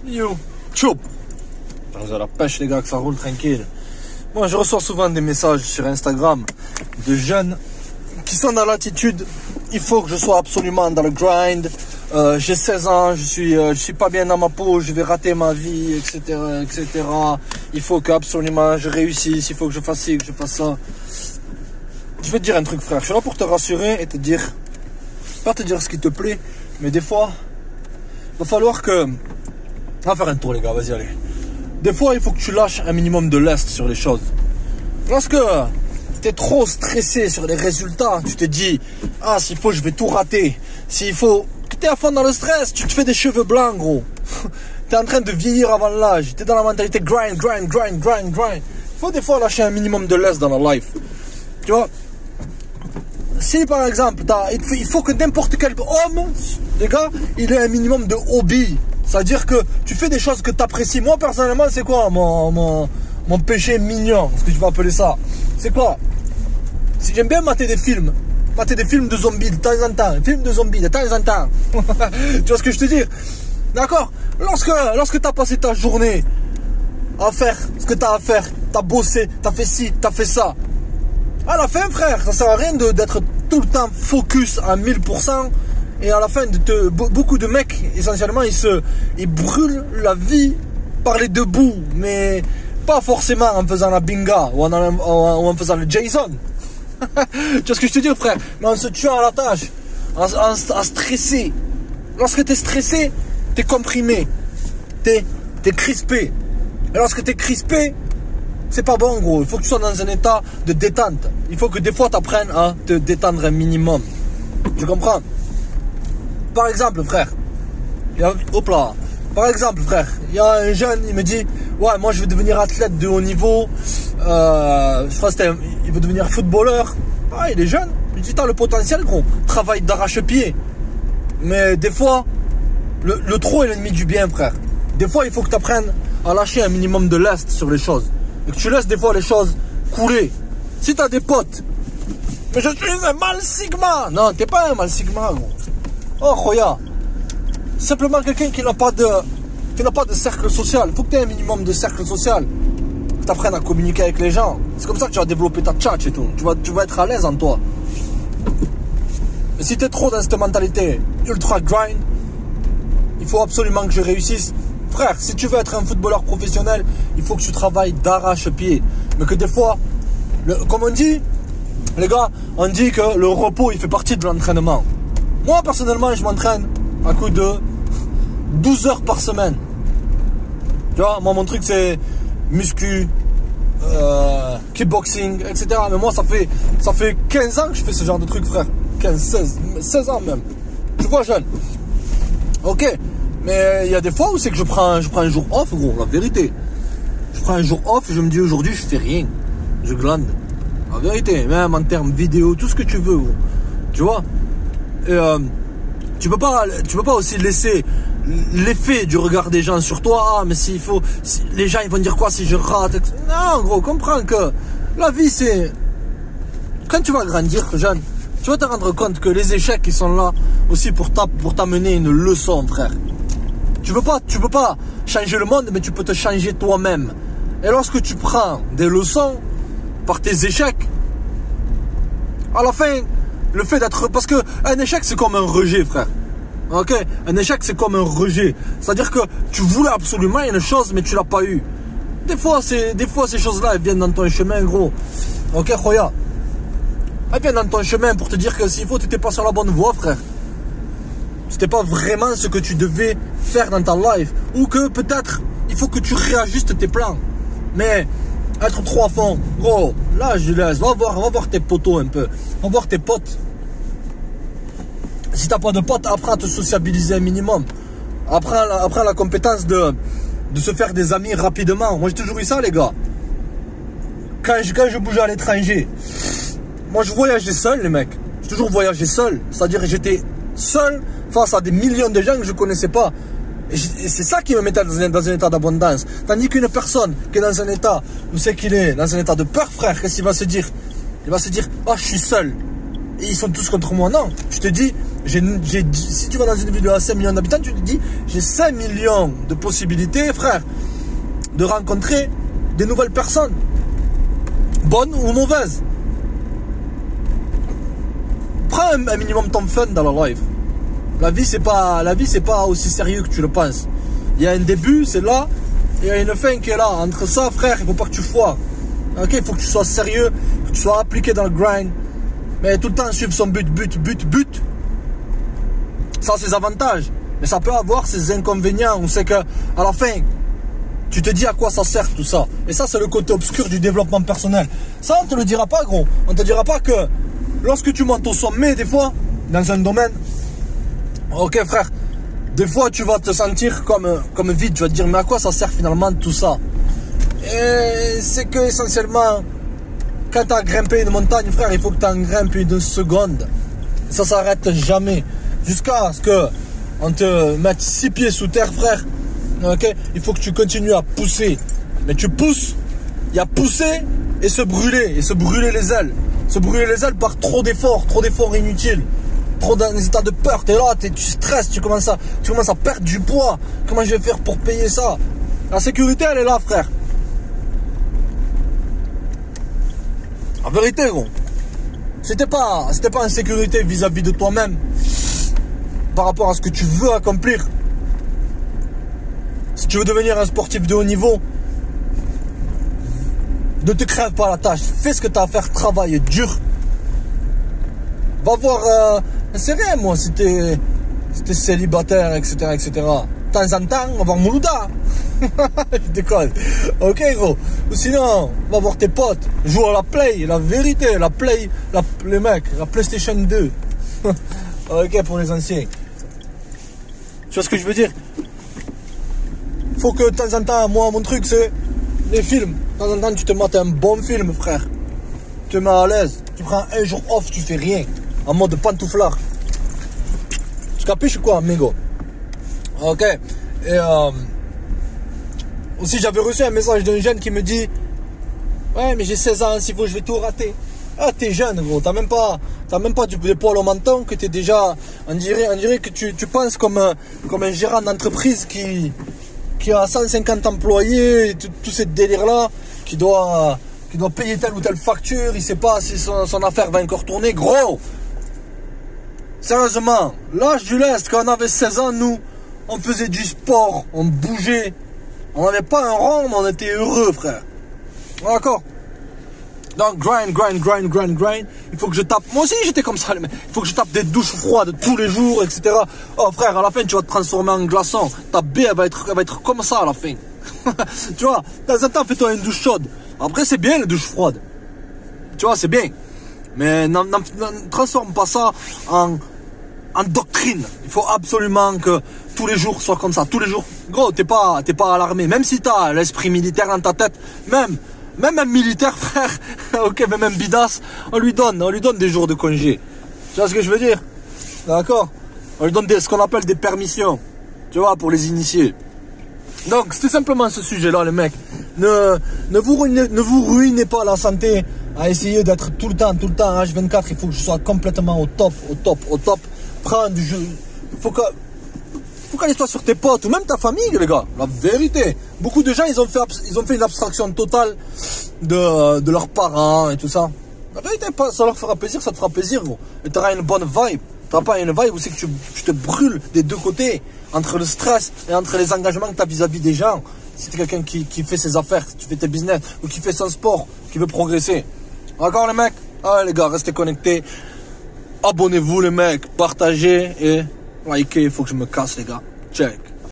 Yo, tchoup. Vous avez la pêche les gars, que ça roule tranquille. Moi je reçois souvent des messages sur Instagram de jeunes qui sont dans l'attitude il faut que je sois absolument dans le grind, j'ai 16 ans, je suis pas bien dans ma peau, je vais rater ma vie, etc. etc. Il faut que absolument je réussisse, il faut que je fasse ci, que je fasse ça. Je vais te dire un truc frère, je suis là pour te rassurer et te dire, pas te dire ce qui te plaît, mais des fois, il va falloir que... On va faire un tour les gars, vas-y allez. Des fois il faut que tu lâches un minimum de lest sur les choses. Lorsque tu es trop stressé sur les résultats, tu te dis, ah s'il faut je vais tout rater. S'il faut, que tu es à fond dans le stress, tu te fais des cheveux blancs gros. Tu es en train de vieillir avant l'âge, tu es dans la mentalité grind. Il faut des fois lâcher un minimum de lest dans la life. Tu vois, si par exemple, il faut que n'importe quel homme, les gars, il ait un minimum de hobby. C'est-à-dire que tu fais des choses que tu apprécies. Moi, personnellement, c'est quoi mon péché mignon, ce que je vais appeler ça? C'est quoi? J'aime bien mater des films de zombies de temps en temps. Films de zombies de temps en temps. Tu vois ce que je te dis? D'accord? Lorsque tu as passé ta journée à faire ce que tu as à faire, tu as bossé, tu as fait ci, tu as fait ça. À la fin, frère, ça sert à rien d'être tout le temps focus à 1000%. Et à la fin, beaucoup de mecs, essentiellement, ils brûlent la vie par les deux bouts. Mais pas forcément en faisant la binga ou en faisant le Jason. Tu vois ce que je te dis, frère? Mais en se tuant à la tâche, en stressé. Lorsque tu es stressé, tu es comprimé. Tu es crispé. Et lorsque tu es crispé, c'est pas bon, gros. Il faut que tu sois dans un état de détente. Il faut que des fois, tu apprennes à te détendre un minimum. Tu comprends? Par exemple, frère, hop là. Par exemple, frère, il y a un jeune, il me dit, ouais, moi je veux devenir athlète de haut niveau. Je crois que il veut devenir footballeur. Ah, il est jeune. Je dis, t'as le potentiel, gros. Travail d'arrache-pied. Mais des fois, le trop est l'ennemi du bien, frère. Des fois, il faut que tu apprennes à lâcher un minimum de lest sur les choses. Et que tu laisses des fois les choses couler. Si t'as des potes, mais je suis un mal sigma. Non, t'es pas un mal sigma, gros. Oh, Roya, simplement quelqu'un qui n'a pas de cercle social. Il faut que tu aies un minimum de cercle social. Que tu apprennes à communiquer avec les gens. C'est comme ça que tu vas développer ta tchatch et tout. Tu vas être à l'aise en toi. Mais si tu es trop dans cette mentalité ultra grind, il faut absolument que je réussisse. Frère, si tu veux être un footballeur professionnel, il faut que tu travailles d'arrache-pied. Mais que des fois, comme on dit, les gars, on dit que le repos, il fait partie de l'entraînement. Moi, personnellement, je m'entraîne à coup de 12 heures par semaine. Tu vois, moi, mon truc, c'est muscu, kickboxing, etc. Mais moi, ça fait 15 ans que je fais ce genre de truc, frère. 16 ans même. Je vois jeune. Ok. Mais il y a des fois où c'est que je prends un jour off, gros, la vérité. Je prends un jour off et je me dis, aujourd'hui, je fais rien. Je glande. La vérité, même en termes vidéo, tout ce que tu veux, gros. Tu vois? Et tu peux pas aussi laisser l'effet du regard des gens sur toi. Ah, mais les gens ils vont dire quoi si je rate? Non, gros, comprends que la vie c'est, quand tu vas grandir, jeune, tu vas te rendre compte que les échecs ils sont là aussi pour t'amener une leçon, frère. Tu peux pas changer le monde, mais tu peux te changer toi-même. Et lorsque tu prends des leçons par tes échecs, à la fin, le fait d'être... Parce que un échec, c'est comme un rejet, frère. Ok? Un échec, c'est comme un rejet. C'est-à-dire que tu voulais absolument une chose, mais tu l'as pas eu. Des fois, ces choses-là, elles viennent dans ton chemin, gros. Ok, Khoya? Elles viennent dans ton chemin pour te dire que s'il faut, tu n'étais pas sur la bonne voie, frère. C'était pas vraiment ce que tu devais faire dans ta life. Ou que peut-être, il faut que tu réajustes tes plans. Mais... être trop à fond, gros, là je laisse, va voir tes potos un peu, va voir tes potes. Si t'as pas de potes, apprends à te sociabiliser un minimum. Apprends la compétence de se faire des amis rapidement. Moi j'ai toujours eu ça les gars. Quand je bougeais à l'étranger, moi je voyageais seul les mecs. J'ai toujours voyagé seul, c'est-à-dire que j'étais seul face à des millions de gens que je connaissais pas. Et c'est ça qui me mettait dans un état d'abondance. Tandis qu'une personne qui est dans un état où c'est qu'il est dans un état de peur, frère, qu'est-ce qu'il va se dire? Il va se dire, oh, je suis seul. Et ils sont tous contre moi. Non, je te dis, Si tu vas dans une ville de 5 millions d'habitants, tu te dis, j'ai 5 millions de possibilités, frère, de rencontrer des nouvelles personnes, bonnes ou mauvaises. Prends un minimum ton fun dans la life. La vie, c'est pas aussi sérieux que tu le penses. Il y a un début, c'est là, et il y a une fin qui est là. Entre ça, frère, il faut pas que tu foires. Ok, il faut que tu sois sérieux, que tu sois appliqué dans le grind. Mais tout le temps suivre son but. Ça a ses avantages. Mais ça peut avoir ses inconvénients. On sait que à la fin, tu te dis à quoi ça sert tout ça. Et ça, c'est le côté obscur du développement personnel. Ça, on te le dira pas, gros. On te dira pas que lorsque tu montes au sommet, des fois, dans un domaine, ok, frère, des fois, tu vas te sentir comme vide. Tu vas te dire, mais à quoi ça sert finalement tout ça? Et c'est que essentiellement, quand tu as grimpé une montagne, frère, il faut que tu en grimpes une seconde. Ça s'arrête jamais. Jusqu'à ce que on te mette 6 pieds sous terre, frère. Ok, il faut que tu continues à pousser. Mais tu pousses, il y a pousser et se brûler les ailes. Se brûler les ailes par trop d'efforts inutiles. Trop dans des états de peur. T'es là, tu stresses, tu commences à perdre du poids. Comment je vais faire pour payer ça? La sécurité, elle est là, frère. En vérité, gros, si t'es pas en sécurité vis-à-vis de toi-même, par rapport à ce que tu veux accomplir, si tu veux devenir un sportif de haut niveau, ne te crève pas la tâche. Fais ce que tu as à faire, travaille dur. Va voir, c'est rien, moi, si t'es célibataire, etc. De temps en temps, on va voir Moulouda. Je déconne. Ok, gros. Ou sinon, va voir tes potes. Joue à la Play, la vérité, les mecs, la PlayStation 2. Ok, pour les anciens. Tu vois ce que je veux dire? Faut que de temps en temps, moi, mon truc, c'est les films. De temps en temps, tu te mates un bon film, frère. Tu te mets à l'aise. Tu prends un jour off, tu fais rien. En mode pantouflard. Tu capiches quoi, amigo? Ok. Et aussi, j'avais reçu un message d'un jeune qui me dit, ouais, mais j'ai 16 ans, s'il faut, je vais tout rater. Ah, t'es jeune, gros. T'as même pas des poils au menton, que t'es déjà, on dirait que tu penses comme un gérant d'entreprise qui a 150 employés, tout ce délire-là, qui doit payer telle ou telle facture, il sait pas si son affaire va encore tourner. Gros, sérieusement, l'âge du lest, quand on avait 16 ans, nous, on faisait du sport, on bougeait, on n'avait pas un rond, mais on était heureux, frère. D'accord? Donc, grind. Il faut que je tape. Moi aussi, j'étais comme ça, les mecs. Il faut que je tape des douches froides tous les jours, etc. Oh, frère, à la fin, tu vas te transformer en glaçon. Ta baie, elle va être comme ça à la fin. Tu vois, de temps en temps, fais-toi une douche chaude. Après, c'est bien, les douches froides. Tu vois, c'est bien. Mais ne transforme pas ça en doctrine. Il faut absolument que tous les jours soient comme ça. Tous les jours. Gros, t'es pas à l'armée. Même si t'as l'esprit militaire dans ta tête, même un militaire, frère, ok, même un bidas, on lui donne des jours de congé. Tu vois ce que je veux dire? D'accord? On lui donne ce qu'on appelle des permissions. Tu vois, pour les initiés. Donc, c'était simplement ce sujet-là, les mecs. Ne vous ruinez pas la santé à essayer d'être tout le temps H24. Il faut que je sois complètement au top. Prends du jeu. Faut qu'aller-toi sur tes potes ou même ta famille, les gars. La vérité. Beaucoup de gens, ils ont fait une abstraction totale de leurs parents et tout ça. La vérité, ça leur fera plaisir, ça te fera plaisir, gros. Et tu auras une bonne vibe. Tu n'auras pas une vibe où c'est que tu te brûles des deux côtés. Entre le stress et entre les engagements que tu as vis-à-vis des gens. Si tu es quelqu'un qui fait ses affaires, tu fais tes business, ou qui fait son sport, qui veut progresser. D'accord, les mecs? Ah, les gars, restez connectés. Abonnez-vous, les mecs. Partagez et likez. Il faut que je me casse, les gars. Check.